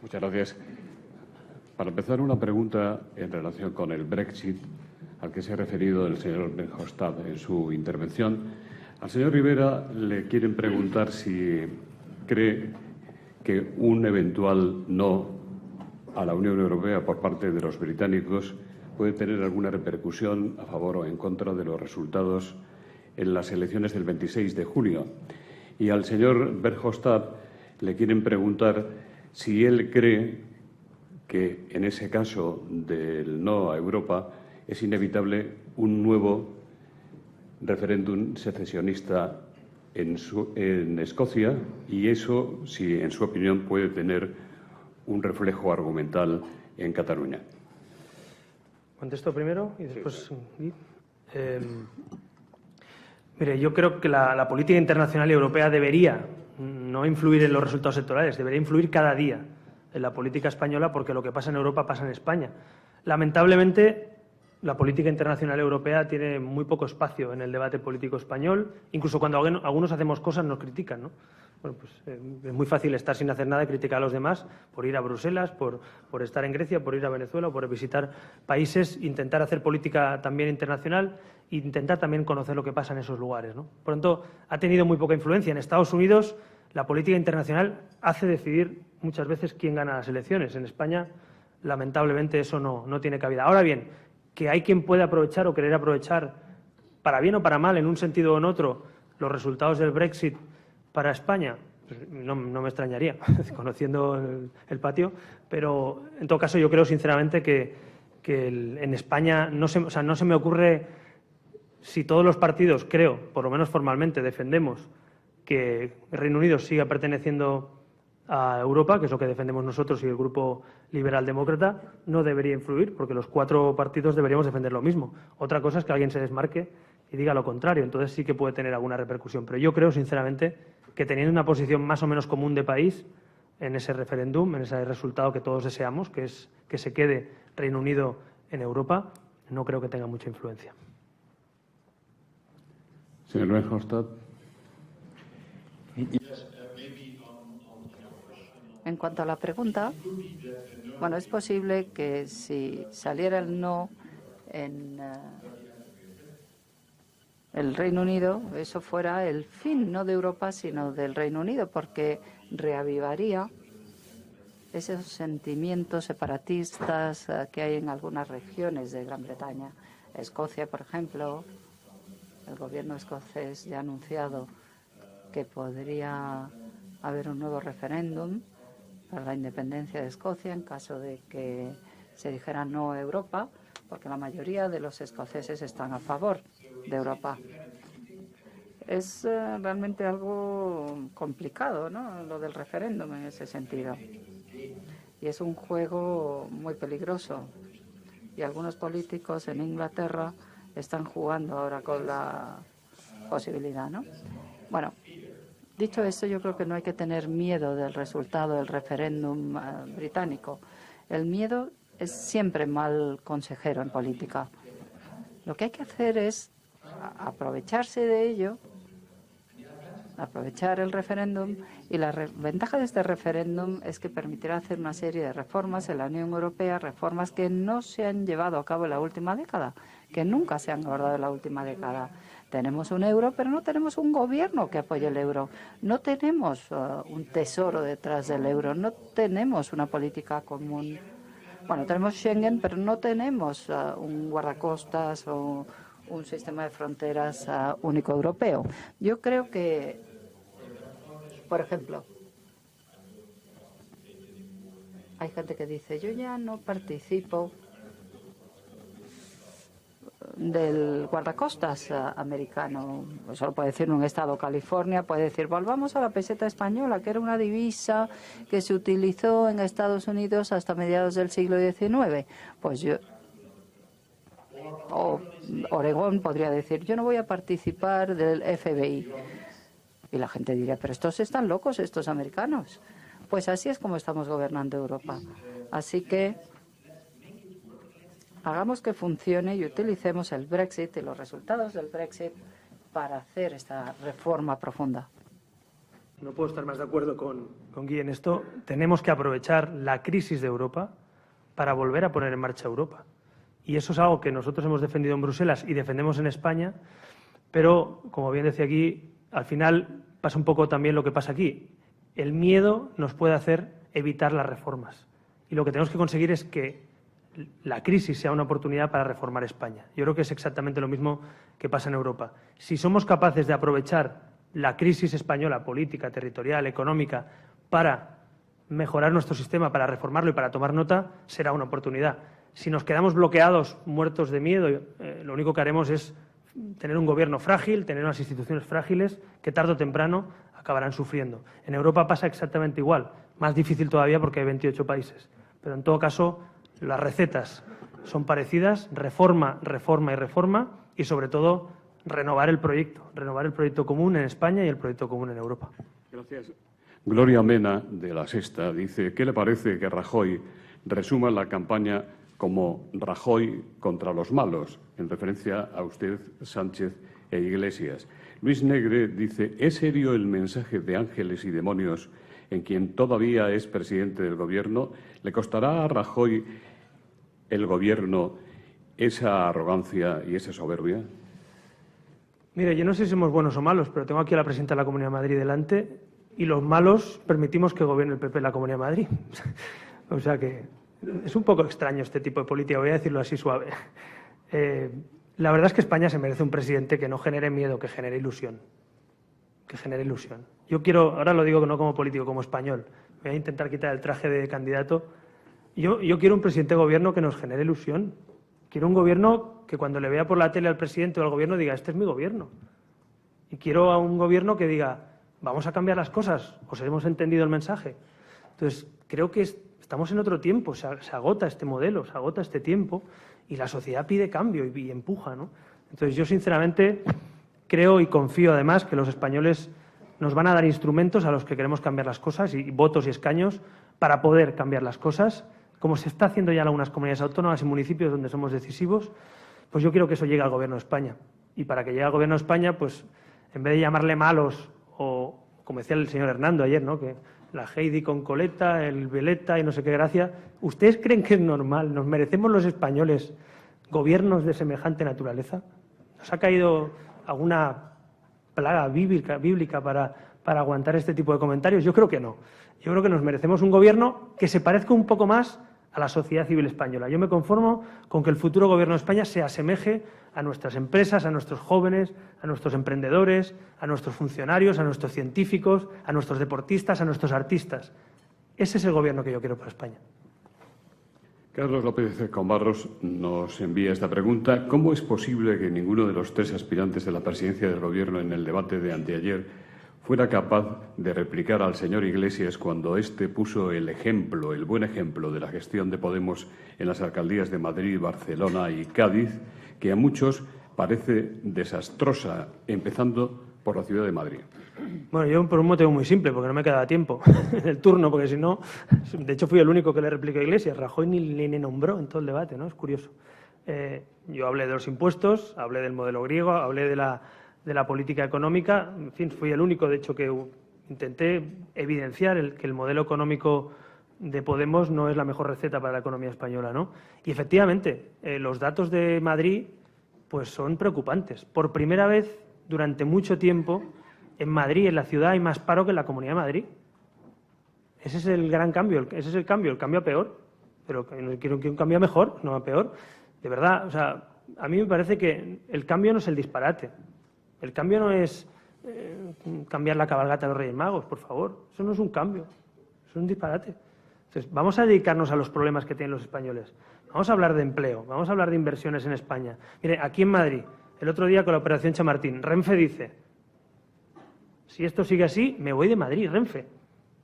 Muchas gracias. Para empezar, una pregunta en relación con el Brexit, al que se ha referido el señor Verhofstadt en su intervención. Al señor Rivera le quieren preguntar si cree que un eventual no a la Unión Europea por parte de los británicos puede tener alguna repercusión a favor o en contra de los resultados en las elecciones del 26 de junio. Y al señor Verhofstadt le quieren preguntar si él cree que en ese caso del no a Europa es inevitable un nuevo referéndum secesionista en Escocia, y eso, si en su opinión, puede tener un reflejo argumental en Cataluña. Contesto primero y después. Sí. Mire, yo creo que la política internacional y europea debería no influir en los resultados electorales, debería influir cada día en la política española, porque lo que pasa en Europa pasa en España. Lamentablemente, la política internacional europea tiene muy poco espacio en el debate político español. Incluso cuando algunos hacemos cosas nos critican, ¿no? Bueno, pues es muy fácil estar sin hacer nada y criticar a los demás por ir a Bruselas, por estar en Grecia, por ir a Venezuela, por visitar países, intentar hacer política también internacional e intentar también conocer lo que pasa en esos lugares, ¿no? Por lo tanto, ha tenido muy poca influencia. En Estados Unidos, la política internacional hace decidir muchas veces quién gana las elecciones. En España, lamentablemente, eso no tiene cabida. Ahora bien, que hay quien puede aprovechar o querer aprovechar, para bien o para mal, en un sentido o en otro, los resultados del Brexit para España, pues no me extrañaría, conociendo el patio, pero en todo caso yo creo sinceramente que en España no se me ocurre, si todos los partidos, creo, por lo menos formalmente, defendemos que el Reino Unido siga perteneciendo a Europa, que es lo que defendemos nosotros y el Grupo Liberal Demócrata, no debería influir, porque los 4 partidos deberíamos defender lo mismo. Otra cosa es que alguien se desmarque y diga lo contrario, entonces sí que puede tener alguna repercusión. Pero yo creo, sinceramente, que teniendo una posición más o menos común de país en ese referéndum, en ese resultado que todos deseamos, que es que se quede Reino Unido en Europa, no creo que tenga mucha influencia. Señor Verhofstadt. En cuanto a la pregunta, bueno, es posible que si saliera el no en el Reino Unido, eso fuera el fin no de Europa, sino del Reino Unido, porque reavivaría esos sentimientos separatistas que hay en algunas regiones de Gran Bretaña. Escocia, por ejemplo, el gobierno escocés ya ha anunciado que podría haber un nuevo referéndum para la independencia de Escocia en caso de que se dijera no a Europa, porque la mayoría de los escoceses están a favor de Europa. Es realmente algo complicado, ¿no?, lo del referéndum en ese sentido. Y es un juego muy peligroso. Y algunos políticos en Inglaterra están jugando ahora con la posibilidad, ¿no? Bueno, dicho esto, yo creo que no hay que tener miedo del resultado del referéndum británico. El miedo es siempre mal consejero en política. Lo que hay que hacer es aprovecharse de ello, aprovechar el referéndum, y la ventaja de este referéndum es que permitirá hacer una serie de reformas en la Unión Europea, reformas que no se han llevado a cabo en la última década, que nunca se han abordado en la última década. Tenemos un euro, pero no tenemos un gobierno que apoye el euro. No tenemos un tesoro detrás del euro. No tenemos una política común. Bueno, tenemos Schengen, pero no tenemos un guardacostas o un sistema de fronteras único europeo. Yo creo que, por ejemplo, hay gente que dice, yo ya no participo del guardacostas americano. Eso lo puede decir un estado, California, puede decir, volvamos a la peseta española, que era una divisa que se utilizó en Estados Unidos hasta mediados del siglo XIX. Pues yo, o Oregón podría decir, yo no voy a participar del FBI. Y la gente diría, pero estos están locos, estos americanos. Pues así es como estamos gobernando Europa. Así que hagamos que funcione y utilicemos el Brexit y los resultados del Brexit para hacer esta reforma profunda. No puedo estar más de acuerdo con Guy en esto. Tenemos que aprovechar la crisis de Europa para volver a poner en marcha Europa. Y eso es algo que nosotros hemos defendido en Bruselas y defendemos en España, pero, como bien decía aquí, al final pasa un poco también lo que pasa aquí. El miedo nos puede hacer evitar las reformas. Y lo que tenemos que conseguir es que la crisis sea una oportunidad para reformar España. Yo creo que es exactamente lo mismo que pasa en Europa. Si somos capaces de aprovechar la crisis española, política, territorial, económica, para mejorar nuestro sistema, para reformarlo y para tomar nota, será una oportunidad. Si nos quedamos bloqueados, muertos de miedo, lo único que haremos es tener un gobierno frágil, tener unas instituciones frágiles que tarde o temprano acabarán sufriendo. En Europa pasa exactamente igual, más difícil todavía porque hay 28 países. Pero en todo caso, las recetas son parecidas, reforma, reforma y reforma, y sobre todo renovar el proyecto común en España y el proyecto común en Europa. Gracias. Gloria Mena, de La Sexta, dice: ¿qué le parece que Rajoy resuma la campaña como Rajoy contra los malos, en referencia a usted, Sánchez e Iglesias? Luis Negre dice: ¿es serio el mensaje de ángeles y demonios en quien todavía es presidente del Gobierno? ¿Le costará a Rajoy el Gobierno esa arrogancia y esa soberbia? Mire, yo no sé si somos buenos o malos, pero tengo aquí a la presidenta de la Comunidad de Madrid delante y los malos permitimos que gobierne el PP en la Comunidad de Madrid. O sea que es un poco extraño este tipo de política, voy a decirlo así suave. La verdad es que España se merece un presidente que no genere miedo, que genere ilusión. Que genere ilusión. Yo quiero, ahora lo digo no como político, como español, voy a intentar quitar el traje de candidato. Yo quiero un presidente de gobierno que nos genere ilusión. Quiero un gobierno que cuando le vea por la tele al presidente o al gobierno diga: este es mi gobierno. Y quiero a un gobierno que diga: vamos a cambiar las cosas, os hemos entendido el mensaje. Entonces, creo que estamos en otro tiempo, se agota este modelo, se agota este tiempo y la sociedad pide cambio y empuja, ¿no? Entonces, yo sinceramente creo y confío además que los españoles nos van a dar instrumentos a los que queremos cambiar las cosas y votos y escaños para poder cambiar las cosas, como se está haciendo ya en algunas comunidades autónomas y municipios donde somos decisivos. Pues yo quiero que eso llegue al Gobierno de España. Y para que llegue al Gobierno de España, pues en vez de llamarle malos o, como decía el señor Hernando ayer, ¿no?, que la Heidi con coleta, el veleta y no sé qué gracia, ¿ustedes creen que es normal? ¿Nos merecemos los españoles gobiernos de semejante naturaleza? ¿Nos ha caído alguna plaga bíblica para aguantar este tipo de comentarios? Yo creo que no. Yo creo que nos merecemos un gobierno que se parezca un poco más a la sociedad civil española. Yo me conformo con que el futuro Gobierno de España se asemeje a nuestras empresas, a nuestros jóvenes, a nuestros emprendedores, a nuestros funcionarios, a nuestros científicos, a nuestros deportistas, a nuestros artistas. Ese es el Gobierno que yo quiero para España. Carlos López Combarros nos envía esta pregunta: ¿cómo es posible que ninguno de los tres aspirantes de la presidencia del Gobierno en el debate de anteayer fuera capaz de replicar al señor Iglesias cuando éste puso el ejemplo, el buen ejemplo de la gestión de Podemos en las alcaldías de Madrid, Barcelona y Cádiz, que a muchos parece desastrosa, empezando por la ciudad de Madrid? Bueno, yo por un motivo muy simple, porque no me quedaba tiempo en el turno, porque si no, de hecho fui el único que le replicó a Iglesias. Rajoy ni nombró en todo el debate, ¿no? Es curioso. Yo hablé de los impuestos, hablé del modelo griego, hablé de la política económica. En fin, fui el único, de hecho, que intenté evidenciar que el modelo económico de Podemos no es la mejor receta para la economía española, ¿no? Y efectivamente, los datos de Madrid pues son preocupantes. Por primera vez durante mucho tiempo, en Madrid, en la ciudad, hay más paro que en la Comunidad de Madrid. Ese es el gran cambio, ese es el cambio a peor. Pero quiero un cambio a mejor, no a peor. De verdad, o sea, a mí me parece que el cambio no es el disparate. El cambio no es cambiar la cabalgata de los Reyes Magos, por favor. Eso no es un cambio, es un disparate. Entonces, vamos a dedicarnos a los problemas que tienen los españoles. Vamos a hablar de empleo, vamos a hablar de inversiones en España. Mire, aquí en Madrid, el otro día con la operación Chamartín, Renfe dice: si esto sigue así, me voy de Madrid, Renfe.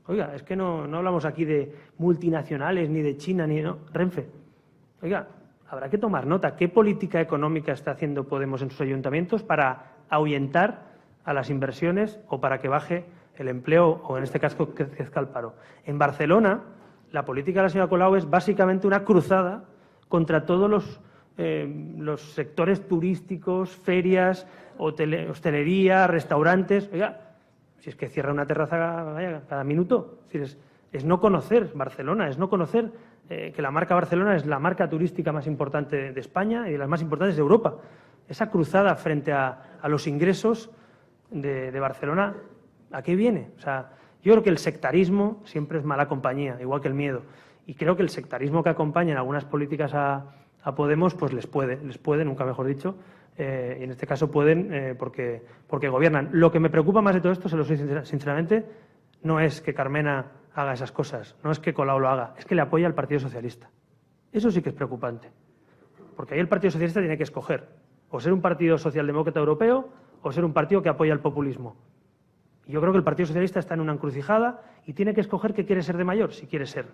Oiga, es que no hablamos aquí de multinacionales, ni de China, ni no. Renfe. Oiga, habrá que tomar nota. ¿Qué política económica está haciendo Podemos en sus ayuntamientos para ahuyentar a las inversiones o para que baje el empleo o, en este caso, que crezca el paro? En Barcelona, la política de la señora Colau es básicamente una cruzada contra todos los sectores turísticos, ferias, hostelería, restaurantes. Oiga, Si es que cierra una terraza vaya, cada minuto. Es decir, es no conocer Barcelona, es no conocer que la marca Barcelona es la marca turística más importante de España y de las más importantes de Europa. Esa cruzada frente a los ingresos de Barcelona, ¿a qué viene? O sea, yo creo que el sectarismo siempre es mala compañía, igual que el miedo. Y creo que el sectarismo que acompaña en algunas políticas a Podemos, pues les puede, nunca mejor dicho, y en este caso pueden porque gobiernan. Lo que me preocupa más de todo esto, se lo soy sinceramente, no es que Carmena haga esas cosas, no es que Colau lo haga, es que le apoya al Partido Socialista. Eso sí que es preocupante, porque ahí el Partido Socialista tiene que escoger o ser un partido socialdemócrata europeo o ser un partido que apoya el populismo. Y yo creo que el Partido Socialista está en una encrucijada y tiene que escoger qué quiere ser de mayor, si quiere ser.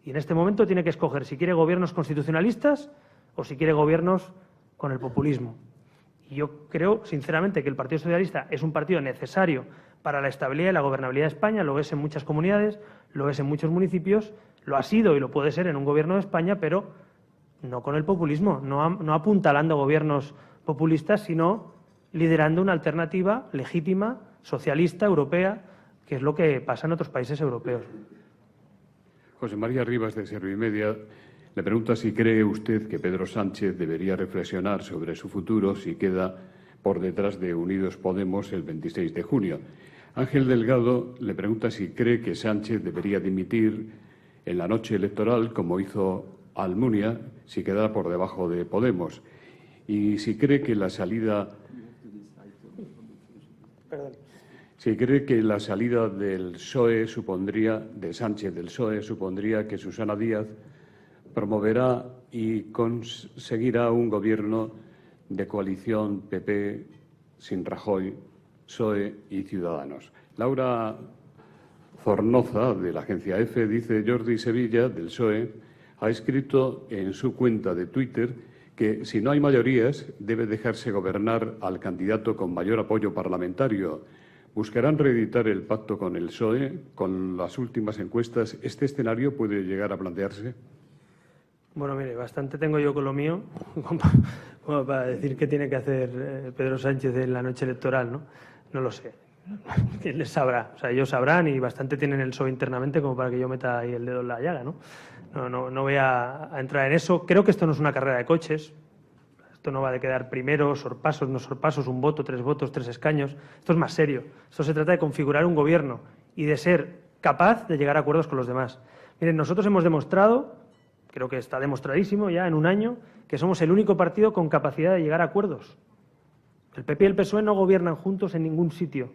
Y en este momento tiene que escoger si quiere gobiernos constitucionalistas o si quiere gobiernos con el populismo. Y yo creo, sinceramente, que el Partido Socialista es un partido necesario para la estabilidad y la gobernabilidad de España, lo es en muchas comunidades, lo es en muchos municipios, lo ha sido y lo puede ser en un gobierno de España, pero no con el populismo, no apuntalando gobiernos populistas, sino liderando una alternativa legítima, socialista, europea, que es lo que pasa en otros países europeos. José María Rivas, de Servimedia, le pregunta si cree usted que Pedro Sánchez debería reflexionar sobre su futuro si queda por detrás de Unidos Podemos el 26 de junio. Ángel Delgado le pregunta si cree que Sánchez debería dimitir en la noche electoral, como hizo Almunia, si quedara por debajo de Podemos, y si cree que la salida del PSOE de Sánchez del PSOE supondría que Susana Díaz promoverá y conseguirá un gobierno de coalición PP sin Rajoy, PSOE y Ciudadanos. Laura Zornoza, de la agencia EFE, dice: Jordi Sevilla, del PSOE, ha escrito en su cuenta de Twitter que si no hay mayorías debe dejarse gobernar al candidato con mayor apoyo parlamentario. ¿Buscarán reeditar el pacto con el PSOE? Con las últimas encuestas, ¿este escenario puede llegar a plantearse? Bueno, mire, bastante tengo yo con lo mío como para decir qué tiene que hacer Pedro Sánchez en la noche electoral, ¿no? No lo sé. ¿Quién les sabrá? O sea, ellos sabrán y bastante tienen el PSOE internamente como para que yo meta ahí el dedo en la llaga, ¿no? No voy a entrar en eso. Creo que esto no es una carrera de coches. Esto no va de quedar primero, sorpasos, no sorpasos, un voto, 3 votos, 3 escaños. Esto es más serio. Esto se trata de configurar un gobierno y de ser capaz de llegar a acuerdos con los demás. Miren, nosotros hemos demostrado, creo que está demostradísimo ya en un año, que somos el único partido con capacidad de llegar a acuerdos. El PP y el PSOE no gobiernan juntos en ningún sitio.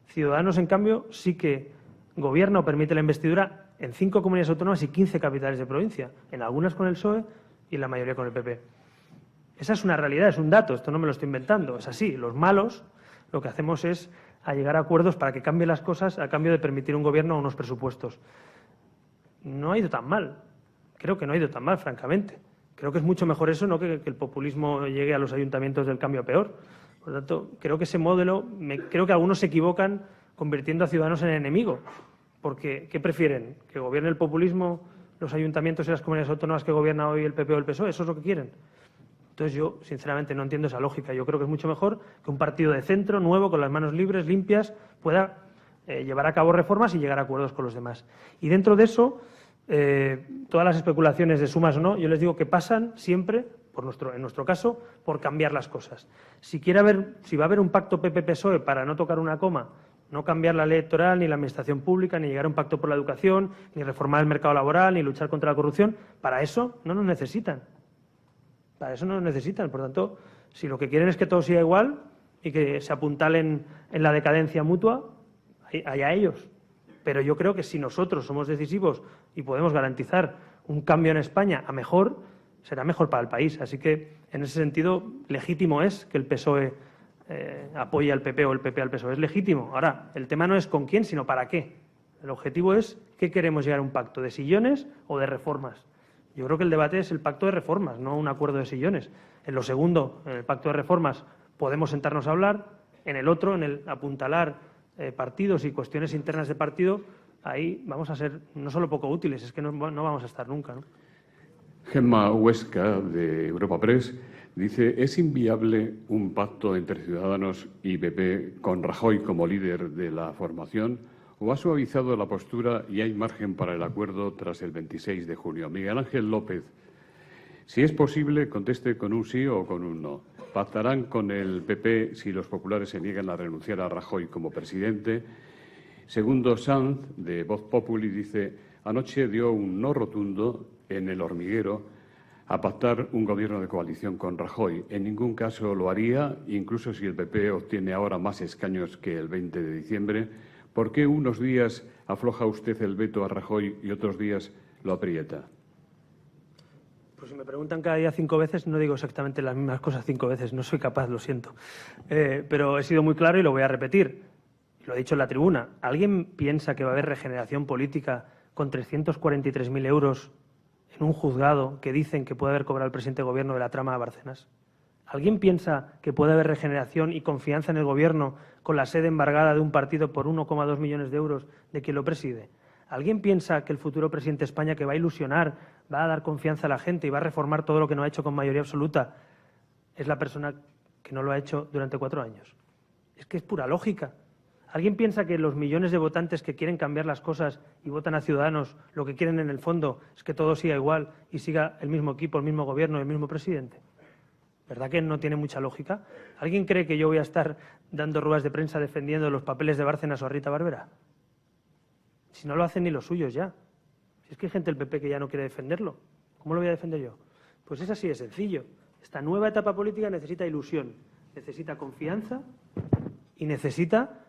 Ciudadanos, en cambio, sí que gobierna o permite la investidura en 5 comunidades autónomas y 15 capitales de provincia, en algunas con el PSOE y en la mayoría con el PP. Esa es una realidad, es un dato, esto no me lo estoy inventando, es así. Los malos lo que hacemos es llegar a acuerdos para que cambien las cosas a cambio de permitir un gobierno o unos presupuestos. No ha ido tan mal, creo que no ha ido tan mal, francamente. Creo que es mucho mejor eso, no que el populismo llegue a los ayuntamientos del cambio a peor. Por lo tanto, creo que ese modelo, creo que algunos se equivocan convirtiendo a Ciudadanos en enemigo. Porque, ¿qué prefieren? ¿Que gobierne el populismo, los ayuntamientos y las comunidades autónomas que gobierna hoy el PP o el PSOE? ¿Eso es lo que quieren? Entonces yo, sinceramente, no entiendo esa lógica. Yo creo que es mucho mejor que un partido de centro, nuevo, con las manos libres, limpias, pueda llevar a cabo reformas y llegar a acuerdos con los demás. Y dentro de eso, todas las especulaciones de sumas o no, yo les digo que pasan siempre, en nuestro caso, por cambiar las cosas. Si va a haber un pacto PP-PSOE para no tocar una coma, no cambiar la ley electoral, ni la administración pública, ni llegar a un pacto por la educación, ni reformar el mercado laboral, ni luchar contra la corrupción, para eso no nos necesitan. Para eso no nos necesitan. Por tanto, si lo que quieren es que todo siga igual y que se apuntalen en la decadencia mutua, allá ellos. Pero yo creo que si nosotros somos decisivos y podemos garantizar un cambio en España a mejor, será mejor para el país. Así que, en ese sentido, legítimo es que el PSOE apoye al PP o el PP al PSOE. Es legítimo. Ahora, el tema no es con quién, sino para qué. El objetivo es qué queremos llegar a un pacto, de sillones o de reformas. Yo creo que el debate es el pacto de reformas, no un acuerdo de sillones. En lo segundo, en el pacto de reformas, podemos sentarnos a hablar. En el otro, en el apuntalar partidos y cuestiones internas de partido, ahí vamos a ser no solo poco útiles, es que no vamos a estar nunca, ¿no? Gemma Huesca, de Europa Press, Dice, ¿es inviable un pacto entre Ciudadanos y PP con Rajoy como líder de la formación? ¿O ha suavizado la postura y hay margen para el acuerdo tras el 26 de junio? Miguel Ángel López, si es posible, conteste con un sí o con un no. ¿Pactarán con el PP si los populares se niegan a renunciar a Rajoy como presidente? Segundo, Sanz, de Voz Populi, dice, anoche dio un no rotundo en El Hormiguero a pactar un gobierno de coalición con Rajoy. En ningún caso lo haría, incluso si el PP obtiene ahora más escaños que el 20 de diciembre. ¿Por qué unos días afloja usted el veto a Rajoy y otros días lo aprieta? Pues si me preguntan cada día 5 veces, no digo exactamente las mismas cosas 5 veces, no soy capaz, lo siento. Pero he sido muy claro y lo voy a repetir. Lo he dicho en la tribuna. ¿Alguien piensa que va a haber regeneración política con 343.000 euros en un juzgado que dicen que puede haber cobrado el presidente de gobierno de la trama de Bárcenas? ¿Alguien piensa que puede haber regeneración y confianza en el gobierno con la sede embargada de un partido por 1,2 millones de euros de quien lo preside? ¿Alguien piensa que el futuro presidente de España, que va a ilusionar, va a dar confianza a la gente y va a reformar todo lo que no ha hecho con mayoría absoluta, es la persona que no lo ha hecho durante 4 años? Es que es pura lógica. ¿Alguien piensa que los millones de votantes que quieren cambiar las cosas y votan a Ciudadanos lo que quieren en el fondo es que todo siga igual y siga el mismo equipo, el mismo gobierno, el mismo presidente? ¿Verdad que no tiene mucha lógica? ¿Alguien cree que yo voy a estar dando ruedas de prensa defendiendo los papeles de Bárcenas o a Rita Barberá? Si no lo hacen ni los suyos ya. Si es que hay gente del PP que ya no quiere defenderlo, ¿cómo lo voy a defender yo? Pues es así de sencillo. Esta nueva etapa política necesita ilusión, necesita confianza y necesita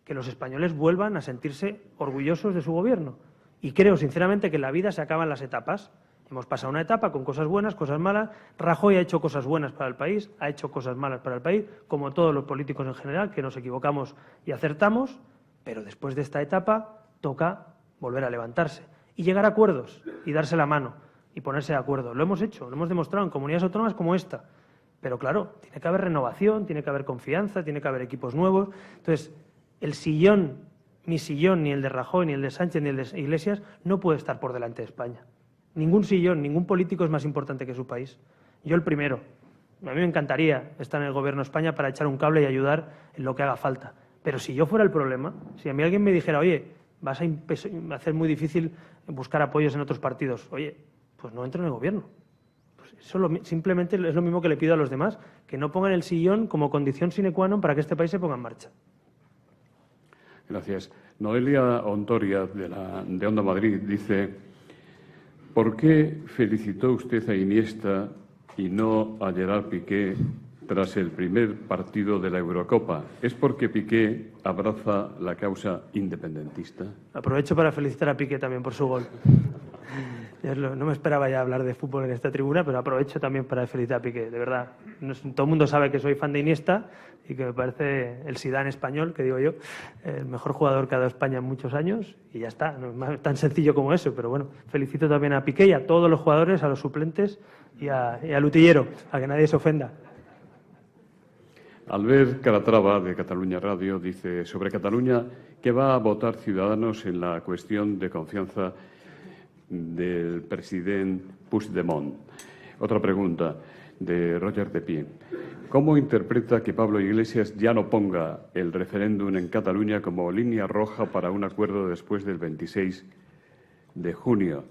que los españoles vuelvan a sentirse orgullosos de su gobierno. Y creo, sinceramente, que en la vida se acaban las etapas. Hemos pasado una etapa con cosas buenas, cosas malas. Rajoy ha hecho cosas buenas para el país, ha hecho cosas malas para el país, como todos los políticos en general, que nos equivocamos y acertamos, pero después de esta etapa toca volver a levantarse y llegar a acuerdos y darse la mano y ponerse de acuerdo. Lo hemos hecho, lo hemos demostrado en comunidades autónomas como esta. Pero claro, tiene que haber renovación, tiene que haber confianza, tiene que haber equipos nuevos. Entonces, el sillón, mi sillón, ni el de Rajoy, ni el de Sánchez, ni el de Iglesias, no puede estar por delante de España. Ningún sillón, ningún político es más importante que su país. Yo el primero. A mí me encantaría estar en el Gobierno de España para echar un cable y ayudar en lo que haga falta. Pero si yo fuera el problema, si a mí alguien me dijera, oye, vas a hacer muy difícil buscar apoyos en otros partidos, oye, pues no entro en el Gobierno. Pues eso simplemente es lo mismo que le pido a los demás, que no pongan el sillón como condición sine qua non para que este país se ponga en marcha. Gracias. Noelia Ontoria, de Onda Madrid, dice, ¿por qué felicitó usted a Iniesta y no a Gerard Piqué tras el primer partido de la Eurocopa? ¿Es porque Piqué abraza la causa independentista? Aprovecho para felicitar a Piqué también por su gol. No me esperaba ya hablar de fútbol en esta tribuna, pero aprovecho también para felicitar a Piqué, de verdad. Todo el mundo sabe que soy fan de Iniesta y que me parece el Zidane español, que digo yo, el mejor jugador que ha dado España en muchos años, y ya está, no es tan sencillo como eso, pero bueno, felicito también a Piqué y a todos los jugadores, a los suplentes y al utillero, a que nadie se ofenda. Albert Calatrava, de Catalunya Radio, dice sobre Cataluña que va a votar Ciudadanos en la cuestión de confianza del presidente Puigdemont. Otra pregunta de Roger de Pie. ¿Cómo interpreta que Pablo Iglesias ya no ponga el referéndum en Cataluña como línea roja para un acuerdo después del 26 de junio?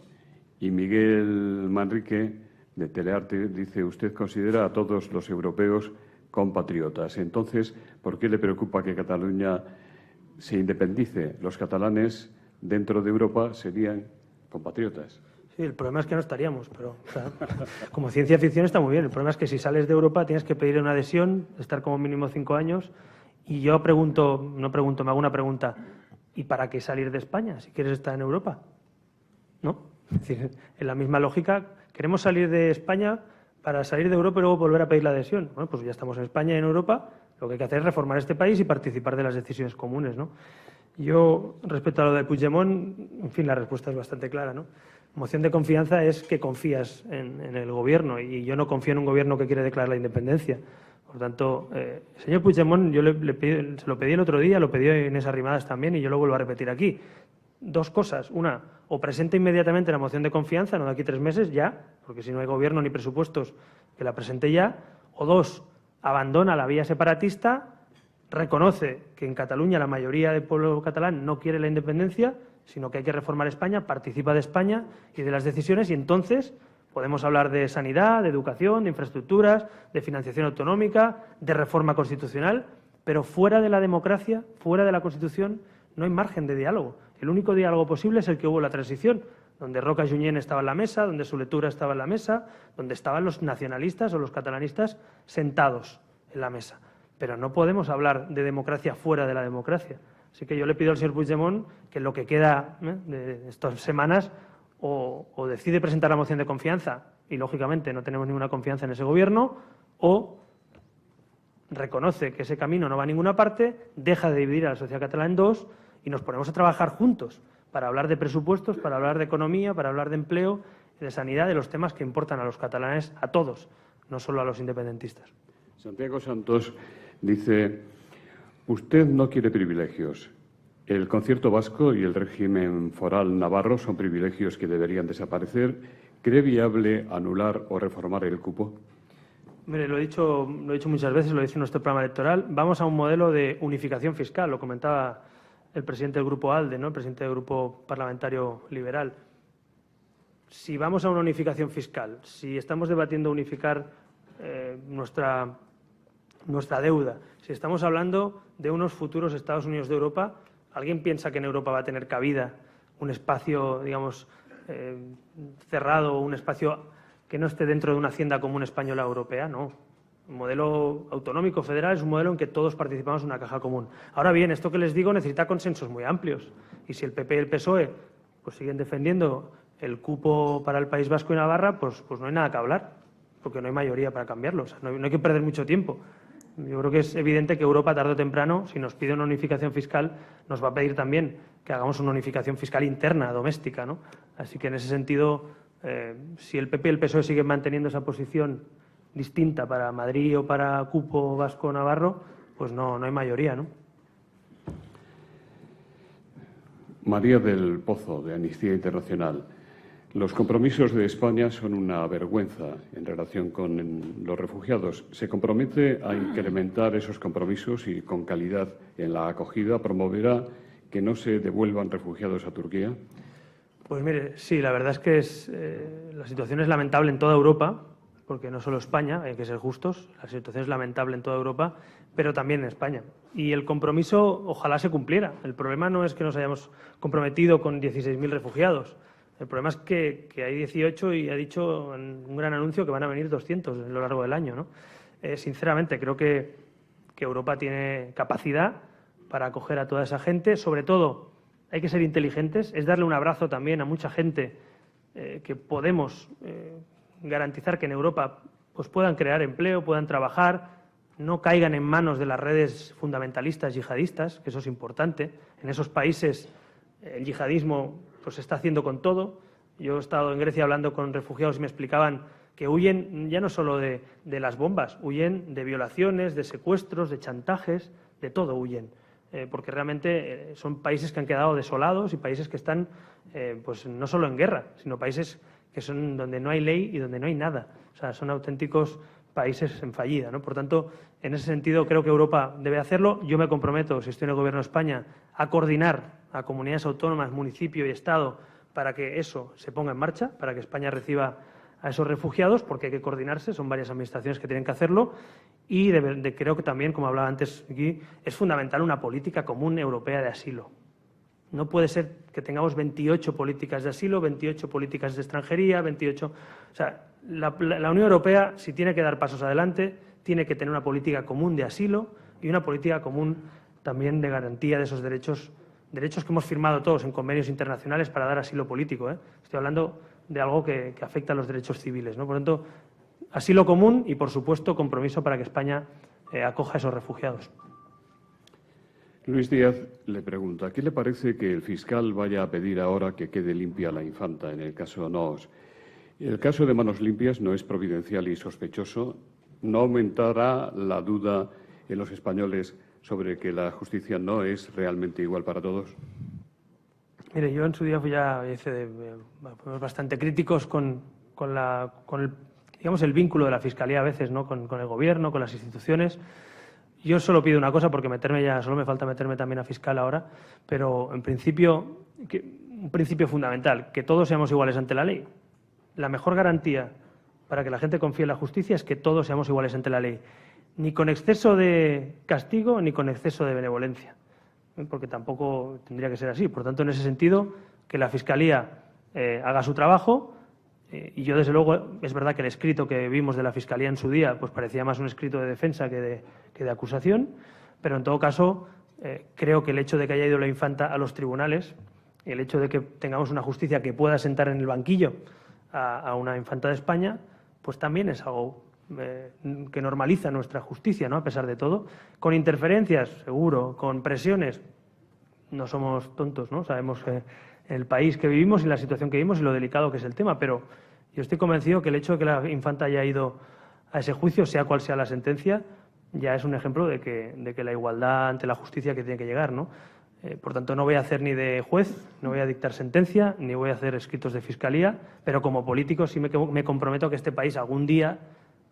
Y Miguel Manrique, de Telearte, dice, usted considera a todos los europeos compatriotas. Entonces, ¿por qué le preocupa que Cataluña se independice? Los catalanes dentro de Europa serían compatriotas. Sí, el problema es que no estaríamos, pero o sea, como ciencia ficción está muy bien. El problema es que si sales de Europa tienes que pedir una adhesión, estar como mínimo 5 años, y yo me hago una pregunta, ¿y para qué salir de España si quieres estar en Europa? ¿No? Es decir, en la misma lógica, queremos salir de España para salir de Europa y luego volver a pedir la adhesión. Bueno, pues ya estamos en España y en Europa, lo que hay que hacer es reformar este país y participar de las decisiones comunes, ¿no? Yo, respecto a lo de Puigdemont, en fin, la respuesta es bastante clara, ¿no? Moción de confianza es que confías en el gobierno y yo no confío en un gobierno que quiere declarar la independencia. Por tanto, señor Puigdemont, yo se lo pedí el otro día, lo pedí en esas Arrimadas también y yo lo vuelvo a repetir aquí. 2 cosas. Una, o presenta inmediatamente la moción de confianza, no de aquí 3 meses, ya, porque si no hay gobierno ni presupuestos, que la presente ya, O dos, abandona la vía separatista, reconoce que en Cataluña la mayoría del pueblo catalán no quiere la independencia, sino que hay que reformar España, participa de España y de las decisiones, y entonces podemos hablar de sanidad, de educación, de infraestructuras, de financiación autonómica, de reforma constitucional, pero fuera de la democracia, fuera de la Constitución, no hay margen de diálogo. El único diálogo posible es el que hubo en la transición, donde Roca Junyent estaba en la mesa, donde Soletura estaba en la mesa, donde estaban los nacionalistas o los catalanistas sentados en la mesa. Pero no podemos hablar de democracia fuera de la democracia. Así que yo le pido al señor Puigdemont que en lo que queda de estas semanas o decide presentar la moción de confianza, y lógicamente no tenemos ninguna confianza en ese gobierno, o reconoce que ese camino no va a ninguna parte, deja de dividir a la sociedad catalana en dos y nos ponemos a trabajar juntos para hablar de presupuestos, para hablar de economía, para hablar de empleo, de sanidad, de los temas que importan a los catalanes, a todos, no solo a los independentistas. Santiago Santos dice, usted no quiere privilegios. El concierto vasco y el régimen foral navarro son privilegios que deberían desaparecer. ¿Cree viable anular o reformar el cupo? Mire, lo he dicho muchas veces, lo he dicho en nuestro programa electoral. Vamos a un modelo de unificación fiscal, lo comentaba el presidente del Grupo ALDE, ¿no? El presidente del Grupo Parlamentario Liberal. Si vamos a una unificación fiscal, si estamos debatiendo unificar nuestra deuda, si estamos hablando de unos futuros Estados Unidos de Europa, ¿alguien piensa que en Europa va a tener cabida un espacio, digamos, cerrado, un espacio que no esté dentro de una hacienda común española o europea? No. Un modelo autonómico federal es un modelo en que todos participamos en una caja común. Ahora bien, esto que les digo necesita consensos muy amplios. Y si el PP y el PSOE pues siguen defendiendo el cupo para el País Vasco y Navarra, pues no hay nada que hablar, porque no hay mayoría para cambiarlo. O sea, no hay que perder mucho tiempo. Yo creo que es evidente que Europa, tarde o temprano, si nos pide una unificación fiscal, nos va a pedir también que hagamos una unificación fiscal interna, doméstica, ¿no? Así que, en ese sentido, si el PP y el PSOE siguen manteniendo esa posición distinta para Madrid o para cupo vasco-navarro, pues no hay mayoría, ¿no? María del Pozo, de Amnistía Internacional. Los compromisos de España son una vergüenza en relación con los refugiados. ¿Se compromete a incrementar esos compromisos y, con calidad en la acogida, promoverá que no se devuelvan refugiados a Turquía? Pues mire, sí, la verdad es que la situación es lamentable en toda Europa, porque no solo España, hay que ser justos, la situación es lamentable en toda Europa, pero también en España. Y el compromiso ojalá se cumpliera. El problema no es que nos hayamos comprometido con 16.000 refugiados. El problema es que hay 18 y ha dicho en un gran anuncio que van a venir 200 a lo largo del año, ¿no? Sinceramente, creo que Europa tiene capacidad para acoger a toda esa gente. Sobre todo, hay que ser inteligentes, es darle un abrazo también a mucha gente que podemos garantizar que en Europa pues puedan crear empleo, puedan trabajar, no caigan en manos de las redes fundamentalistas yihadistas, que eso es importante. En esos países el yihadismo pues se está haciendo con todo. Yo he estado en Grecia hablando con refugiados y me explicaban que huyen ya no solo de las bombas, huyen de violaciones, de secuestros, de chantajes, de todo huyen. Porque realmente son países que han quedado desolados y países que están pues no solo en guerra, sino países que son donde no hay ley y donde no hay nada. O sea, son auténticos países en fallida, ¿no? Por tanto, en ese sentido creo que Europa debe hacerlo. Yo me comprometo, si estoy en el Gobierno de España, a coordinar a comunidades autónomas, municipio y Estado para que eso se ponga en marcha, para que España reciba a esos refugiados, porque hay que coordinarse, son varias administraciones que tienen que hacerlo. Y creo que también, como hablaba antes aquí, es fundamental una política común europea de asilo. No puede ser que tengamos 28 políticas de asilo, 28 políticas de extranjería, 28... O sea, la Unión Europea, si tiene que dar pasos adelante, tiene que tener una política común de asilo y una política común también de garantía de esos derechos que hemos firmado todos en convenios internacionales para dar asilo político, ¿eh? Estoy hablando de algo que afecta a los derechos civiles, ¿no? Por lo tanto, asilo común y, por supuesto, compromiso para que España acoja a esos refugiados. Luis Díaz le pregunta, ¿qué le parece que el fiscal vaya a pedir ahora que quede limpia la infanta en el caso Noos? El caso de Manos Limpias no es providencial y sospechoso. ¿No aumentará la duda en los españoles sobre que la justicia no es realmente igual para todos? Mire, yo en su día fui bastante críticos con el digamos, el vínculo de la Fiscalía a veces, ¿no?, con el Gobierno, con las instituciones. Yo solo pido una cosa, porque solo me falta meterme también a fiscal ahora, pero en principio, un principio fundamental, que todos seamos iguales ante la ley. La mejor garantía para que la gente confíe en la justicia es que todos seamos iguales ante la ley. Ni con exceso de castigo ni con exceso de benevolencia, porque tampoco tendría que ser así. Por tanto, en ese sentido, que la Fiscalía haga su trabajo, y yo, desde luego, es verdad que el escrito que vimos de la Fiscalía en su día pues parecía más un escrito de defensa que de acusación, pero en todo caso creo que el hecho de que haya ido la infanta a los tribunales, el hecho de que tengamos una justicia que pueda sentar en el banquillo a una infanta de España, pues también es algo que normaliza nuestra justicia, ¿no?, a pesar de todo. Con interferencias, seguro, con presiones, no somos tontos, ¿no? Sabemos el país que vivimos y la situación que vivimos y lo delicado que es el tema, pero yo estoy convencido que el hecho de que la infanta haya ido a ese juicio, sea cual sea la sentencia, ya es un ejemplo de que la igualdad ante la justicia que tiene que llegar, ¿no? Por tanto, no voy a hacer ni de juez, no voy a dictar sentencia, ni voy a hacer escritos de fiscalía, pero como político sí me comprometo a que este país algún día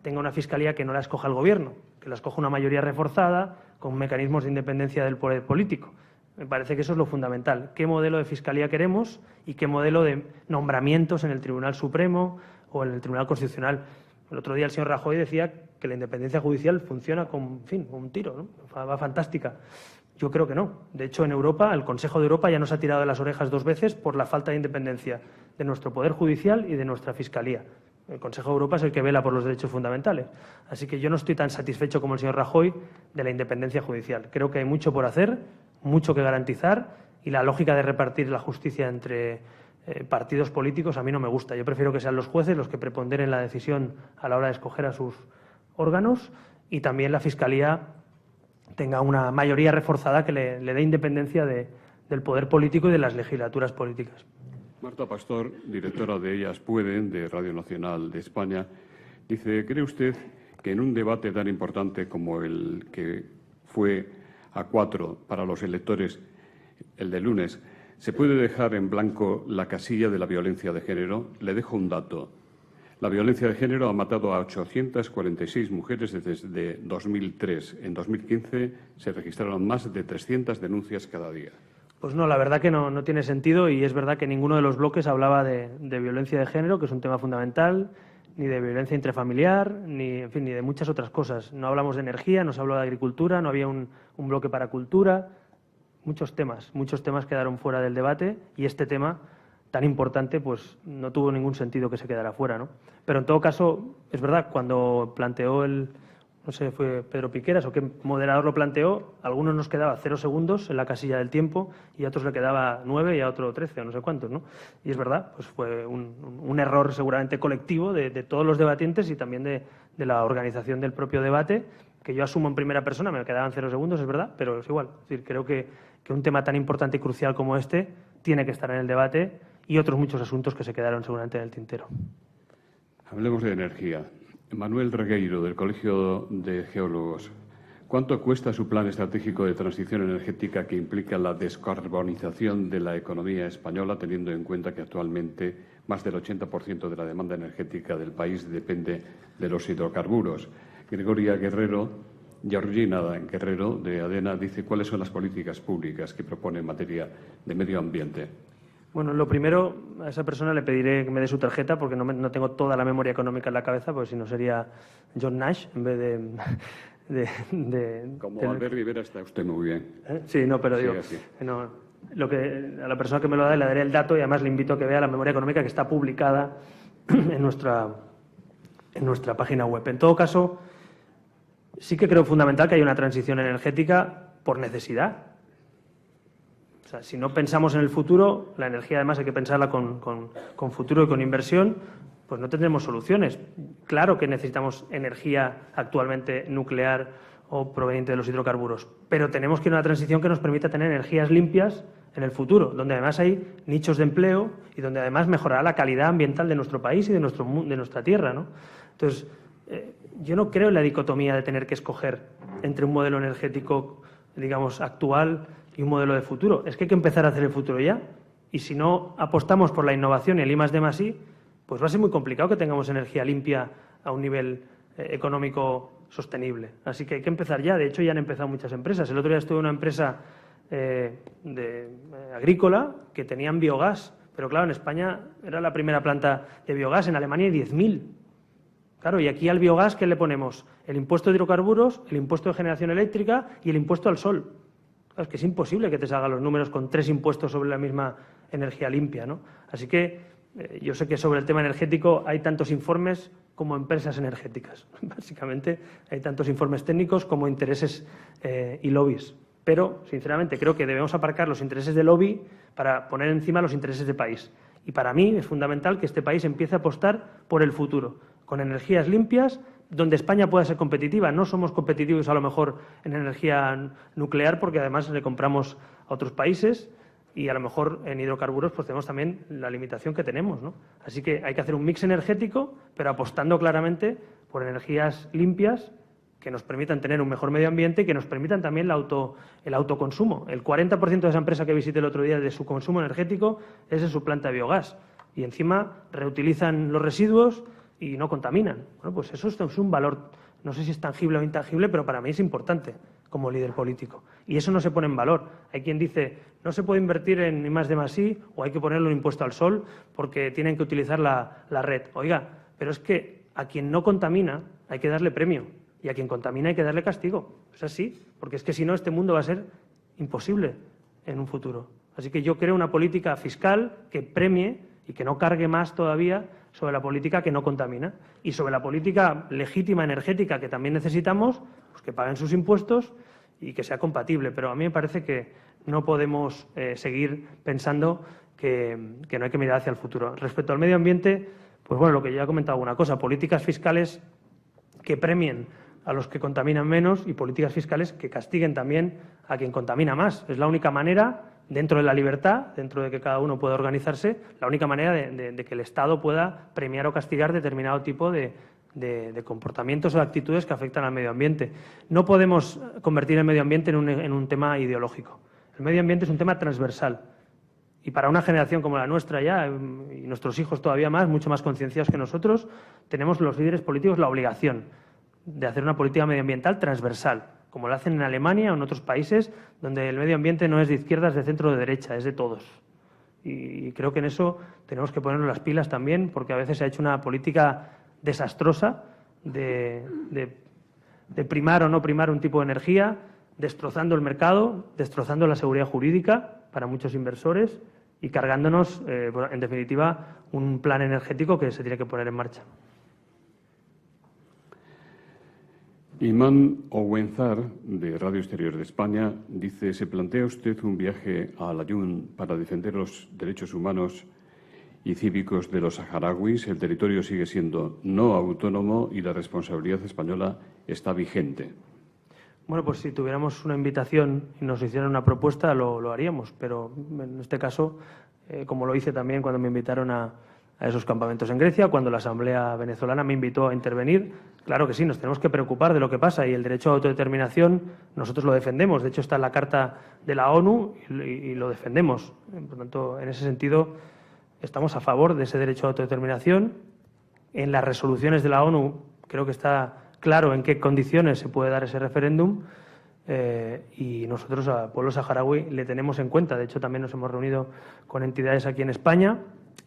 tenga una fiscalía que no la escoja el Gobierno, que la escoja una mayoría reforzada con mecanismos de independencia del poder político. Me parece que eso es lo fundamental. ¿Qué modelo de fiscalía queremos y qué modelo de nombramientos en el Tribunal Supremo o en el Tribunal Constitucional? El otro día el señor Rajoy decía que la independencia judicial funciona con un tiro, ¿no? Va fantástica. Yo creo que no. De hecho, en Europa, el Consejo de Europa ya nos ha tirado de las orejas 2 veces por la falta de independencia de nuestro Poder Judicial y de nuestra Fiscalía. El Consejo de Europa es el que vela por los derechos fundamentales. Así que yo no estoy tan satisfecho como el señor Rajoy de la independencia judicial. Creo que hay mucho por hacer, mucho que garantizar, y la lógica de repartir la justicia entre partidos políticos a mí no me gusta. Yo prefiero que sean los jueces los que preponderen la decisión a la hora de escoger a sus órganos, y también la Fiscalía tenga una mayoría reforzada que le dé independencia del poder político y de las legislaturas políticas. Marta Pastor, directora de Ellas Pueden, de Radio Nacional de España, dice: ¿cree usted que en un debate tan importante como el que fue a 4 para los electores, el de lunes, se puede dejar en blanco la casilla de la violencia de género? Le dejo un dato. La violencia de género ha matado a 846 mujeres desde 2003. En 2015 se registraron más de 300 denuncias cada día. Pues no, la verdad que no tiene sentido, y es verdad que ninguno de los bloques hablaba de violencia de género, que es un tema fundamental, ni de violencia intrafamiliar, ni de muchas otras cosas. No hablamos de energía, no se habló de agricultura, no había un bloque para cultura. Muchos temas quedaron fuera del debate, y este tema tan importante pues no tuvo ningún sentido que se quedara fuera, ¿no? Pero en todo caso, es verdad, cuando planteó no sé, fue Pedro Piqueras o qué moderador lo planteó, a algunos nos quedaba 0 segundos en la casilla del tiempo y a otros le quedaba 9 y a otro 13 o no sé cuántos, ¿no? Y es verdad, pues fue un error seguramente colectivo de todos los debatientes y también de la organización del propio debate, que yo asumo en primera persona, me quedaban 0 segundos, es verdad, pero es igual. Es decir, creo que un tema tan importante y crucial como este tiene que estar en el debate, y otros muchos asuntos que se quedaron seguramente en el tintero. Hablemos de energía. Manuel Regueiro, del Colegio de Geólogos. ¿Cuánto cuesta su plan estratégico de transición energética que implica la descarbonización de la economía española, teniendo en cuenta que actualmente más del 80% de la demanda energética del país depende de los hidrocarburos? Georgina Guerrero, de ADENA, dice: ¿cuáles son las políticas públicas que propone en materia de medio ambiente? Bueno, lo primero, a esa persona le pediré que me dé su tarjeta, porque no tengo toda la memoria económica en la cabeza, porque si no sería John Nash en vez de Como Albert Rivera está usted muy bien. Sí, no, pero digo, sí. No, a la persona que me lo da le daré el dato, y además le invito a que vea la memoria económica que está publicada en nuestra página web. En todo caso, sí que creo fundamental que haya una transición energética por necesidad. O sea, si no pensamos en el futuro, la energía además hay que pensarla con futuro y con inversión, pues no tendremos soluciones. Claro que necesitamos energía actualmente nuclear o proveniente de los hidrocarburos, pero tenemos que ir a una transición que nos permita tener energías limpias en el futuro, donde además hay nichos de empleo y donde además mejorará la calidad ambiental de nuestro país y de nuestra tierra, ¿no? Entonces, yo no creo en la dicotomía de tener que escoger entre un modelo energético, digamos, actual y un modelo de futuro. Es que hay que empezar a hacer el futuro ya, y si no apostamos por la innovación y el I+D+I, pues va a ser muy complicado que tengamos energía limpia a un nivel económico sostenible. Así que hay que empezar ya. De hecho, ya han empezado muchas empresas. El otro día estuve en una empresa agrícola que tenían biogás, pero claro, en España era la primera planta de biogás, en Alemania hay 10.000. Claro, y aquí al biogás, ¿qué le ponemos? El impuesto de hidrocarburos, el impuesto de generación eléctrica y el impuesto al sol. Claro, es que es imposible que te salgan los números con 3 impuestos sobre la misma energía limpia, ¿no? Así que yo sé que sobre el tema energético hay tantos informes como empresas energéticas. Básicamente hay tantos informes técnicos como intereses y lobbies. Pero, sinceramente, creo que debemos aparcar los intereses de lobby para poner encima los intereses de país. Y para mí es fundamental que este país empiece a apostar por el futuro, con energías limpias, donde España pueda ser competitiva. No somos competitivos a lo mejor en energía nuclear porque además le compramos a otros países y a lo mejor en hidrocarburos pues tenemos también la limitación que tenemos, ¿no? Así que hay que hacer un mix energético, pero apostando claramente por energías limpias que nos permitan tener un mejor medio ambiente y que nos permitan también el autoconsumo. El 40% de esa empresa que visité el otro día de su consumo energético es de su planta de biogás y encima reutilizan los residuos y no contaminan. Bueno, pues eso es un valor, no sé si es tangible o intangible, pero para mí es importante como líder político. Y eso no se pone en valor. Hay quien dice, no se puede invertir en I+D+I o hay que ponerle un impuesto al sol porque tienen que utilizar la red. Oiga, pero es que a quien no contamina hay que darle premio y a quien contamina hay que darle castigo. Es así, porque es que si no este mundo va a ser imposible en un futuro. Así que yo creo una política fiscal que premie y que no cargue más todavía sobre la política que no contamina. Y sobre la política legítima energética que también necesitamos, pues que paguen sus impuestos y que sea compatible. Pero a mí me parece que no podemos seguir pensando que no hay que mirar hacia el futuro. Respecto al medio ambiente, pues bueno, lo que ya he comentado alguna cosa, políticas fiscales que premien a los que contaminan menos y políticas fiscales que castiguen también a quien contamina más. Es la única manera, dentro de la libertad, dentro de que cada uno pueda organizarse, la única manera de que el Estado pueda premiar o castigar determinado tipo de comportamientos o de actitudes que afectan al medio ambiente. No podemos convertir el medio ambiente en un tema ideológico. El medio ambiente es un tema transversal. Y para una generación como la nuestra ya, y nuestros hijos todavía más, mucho más concienciados que nosotros, tenemos los líderes políticos la obligación de hacer una política medioambiental transversal, como lo hacen en Alemania o en otros países donde el medio ambiente no es de izquierdas, de centro o de derecha, es de todos. Y creo que en eso tenemos que ponernos las pilas también, porque a veces se ha hecho una política desastrosa de primar o no primar un tipo de energía, destrozando el mercado, destrozando la seguridad jurídica para muchos inversores y cargándonos, en definitiva, un plan energético que se tiene que poner en marcha. Imán Ouenzar, de Radio Exterior de España, dice: ¿se plantea usted un viaje a Al-Ayun para defender los derechos humanos y cívicos de los saharauis? El territorio sigue siendo no autónomo y la responsabilidad española está vigente. Bueno, pues si tuviéramos una invitación y nos hicieran una propuesta, lo haríamos. Pero en este caso, como lo hice también cuando me invitaron a esos campamentos en Grecia, cuando la Asamblea venezolana me invitó a intervenir, claro que sí, nos tenemos que preocupar de lo que pasa y el derecho a autodeterminación nosotros lo defendemos. De hecho, está en la Carta de la ONU y lo defendemos. Por tanto, en ese sentido, estamos a favor de ese derecho a autodeterminación. En las resoluciones de la ONU creo que está claro en qué condiciones se puede dar ese referéndum y nosotros al pueblo saharaui le tenemos en cuenta. De hecho, también nos hemos reunido con entidades aquí en España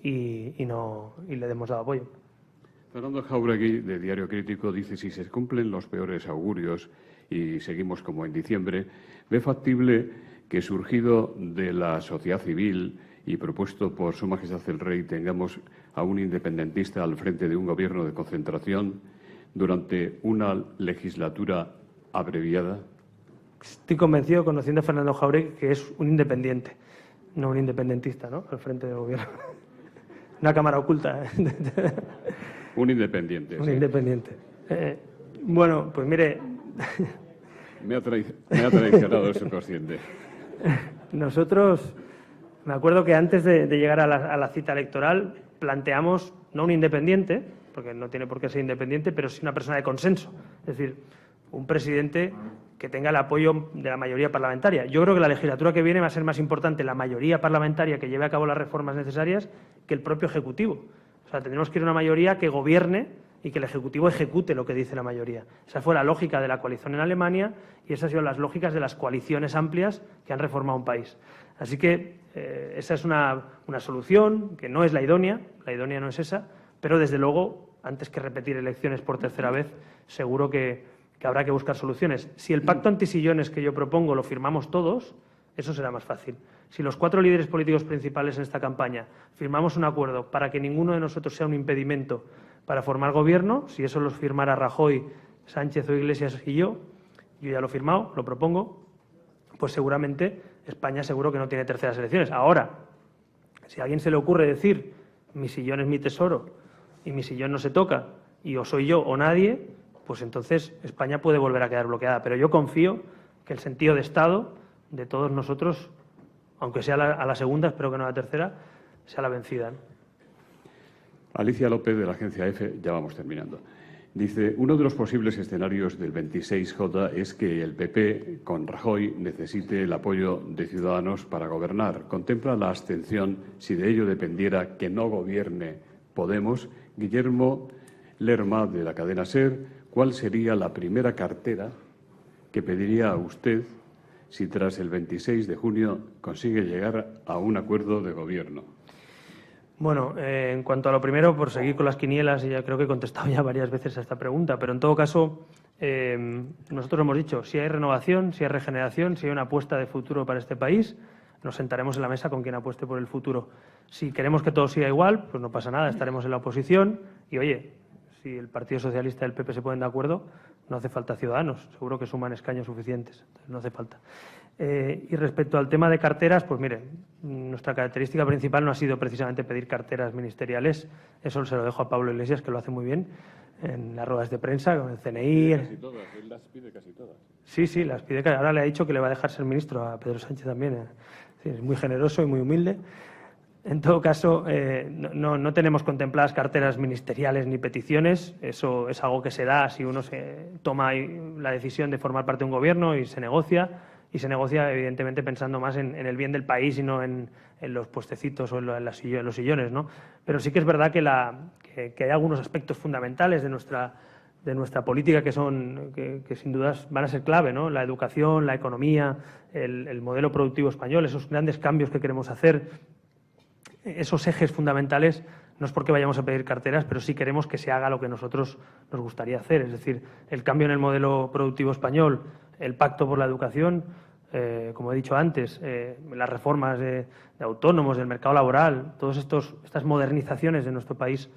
y le hemos dado apoyo. Fernando Jáuregui, de Diario Crítico, dice: si se cumplen los peores augurios y seguimos como en diciembre, ¿ve factible que, surgido de la sociedad civil y propuesto por Su Majestad el Rey, tengamos a un independentista al frente de un gobierno de concentración durante una legislatura abreviada? Estoy convencido, conociendo a Fernando Jáuregui, que es un independiente, no un independentista, ¿no?, al frente del gobierno. Una cámara oculta. Un independiente. Un independiente. Bueno, pues mire... Me ha traicionado el subconsciente. Nosotros, me acuerdo que antes de llegar a la cita electoral, planteamos no un independiente, porque no tiene por qué ser independiente, pero sí una persona de consenso. Es decir, un presidente que tenga el apoyo de la mayoría parlamentaria. Yo creo que la legislatura que viene va a ser más importante la mayoría parlamentaria que lleve a cabo las reformas necesarias que el propio Ejecutivo. O sea, tendremos que ir a una mayoría que gobierne y que el Ejecutivo ejecute lo que dice la mayoría. Esa fue la lógica de la coalición en Alemania y esas han sido las lógicas de las coaliciones amplias que han reformado un país. Así que esa es una solución que no es la idónea no es esa, pero desde luego, antes que repetir elecciones por tercera vez, seguro que habrá que buscar soluciones. Si el pacto antisillones que yo propongo lo firmamos todos, eso será más fácil. Si los 4 líderes políticos principales en esta campaña firmamos un acuerdo para que ninguno de nosotros sea un impedimento para formar gobierno, si eso lo firmara Rajoy, Sánchez o Iglesias y yo ya lo he firmado, lo propongo, pues seguramente España seguro que no tiene terceras elecciones. Ahora, si a alguien se le ocurre decir mi sillón es mi tesoro y mi sillón no se toca y o soy yo o nadie, pues entonces España puede volver a quedar bloqueada. Pero yo confío que el sentido de Estado de todos nosotros, aunque sea a la segunda, espero que no a la tercera, sea la vencida, ¿no? Alicia López, de la agencia EFE, ya vamos terminando. Dice, uno de los posibles escenarios del 26J es que el PP, con Rajoy, necesite el apoyo de Ciudadanos para gobernar. ¿Contempla la abstención si de ello dependiera que no gobierne Podemos? Guillermo Lerma, de la cadena SER, ¿cuál sería la primera cartera que pediría a usted si tras el 26 de junio consigue llegar a un acuerdo de gobierno? Bueno, en cuanto a lo primero, por seguir con las quinielas, y ya creo que he contestado ya varias veces a esta pregunta, pero en todo caso, nosotros hemos dicho, si hay renovación, si hay regeneración, si hay una apuesta de futuro para este país, nos sentaremos en la mesa con quien apueste por el futuro. Si queremos que todo siga igual, pues no pasa nada, estaremos en la oposición y, oye, si el Partido Socialista y el PP se ponen de acuerdo, no hace falta Ciudadanos, seguro que suman escaños suficientes, entonces no hace falta. Y respecto al tema de carteras, pues mire, nuestra característica principal no ha sido precisamente pedir carteras ministeriales, eso se lo dejo a Pablo Iglesias, que lo hace muy bien en las ruedas de prensa, con el CNI. Casi todas, él las pide casi todas. Sí, las pide. Ahora le ha dicho que le va a dejar ser ministro a Pedro Sánchez también. Sí, es muy generoso y muy humilde. En todo caso, no tenemos contempladas carteras ministeriales ni peticiones. Eso es algo que se da si uno se toma la decisión de formar parte de un gobierno y se negocia. Y se negocia, evidentemente, pensando más en el bien del país y no en los puestecitos o en los sillones, ¿no? Pero sí que es verdad que hay algunos aspectos fundamentales de nuestra política que sin dudas van a ser clave, ¿no? La educación, la economía, el modelo productivo español, esos grandes cambios que queremos hacer, esos ejes fundamentales, no es porque vayamos a pedir carteras, pero sí queremos que se haga lo que nosotros nos gustaría hacer, es decir, el cambio en el modelo productivo español, el pacto por la educación, como he dicho antes, las reformas de autónomos, del mercado laboral, todas estas modernizaciones de nuestro país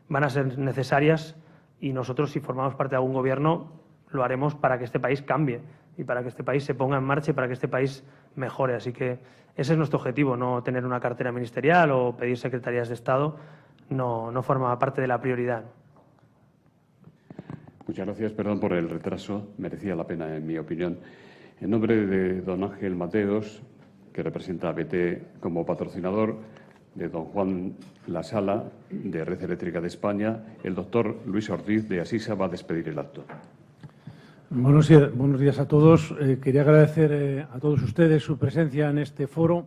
van a ser necesarias y nosotros, si formamos parte de algún gobierno, lo haremos para que este país cambie y para que este país se ponga en marcha y para que este país mejore. Así que ese es nuestro objetivo, no tener una cartera ministerial o pedir secretarías de Estado, no forma parte de la prioridad. Muchas gracias, perdón por el retraso, merecía la pena, en mi opinión. En nombre de don Ángel Mateos, que representa a BT como patrocinador, de don Juan Lasala, de Red Eléctrica de España, el doctor Luis Ortiz, de Asisa, va a despedir el acto. Buenos días a todos. Quería agradecer a todos ustedes su presencia en este foro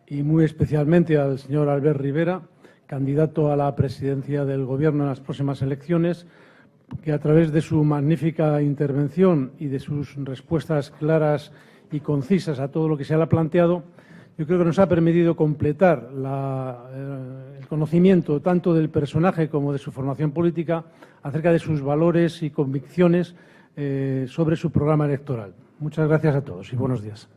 y muy especialmente al señor Albert Rivera, candidato a la presidencia del Gobierno en las próximas elecciones, que a través de su magnífica intervención y de sus respuestas claras y concisas a todo lo que se le ha planteado, yo creo que nos ha permitido completar el conocimiento tanto del personaje como de su formación política acerca de sus valores y convicciones sobre su programa electoral. Muchas gracias a todos y buenos días.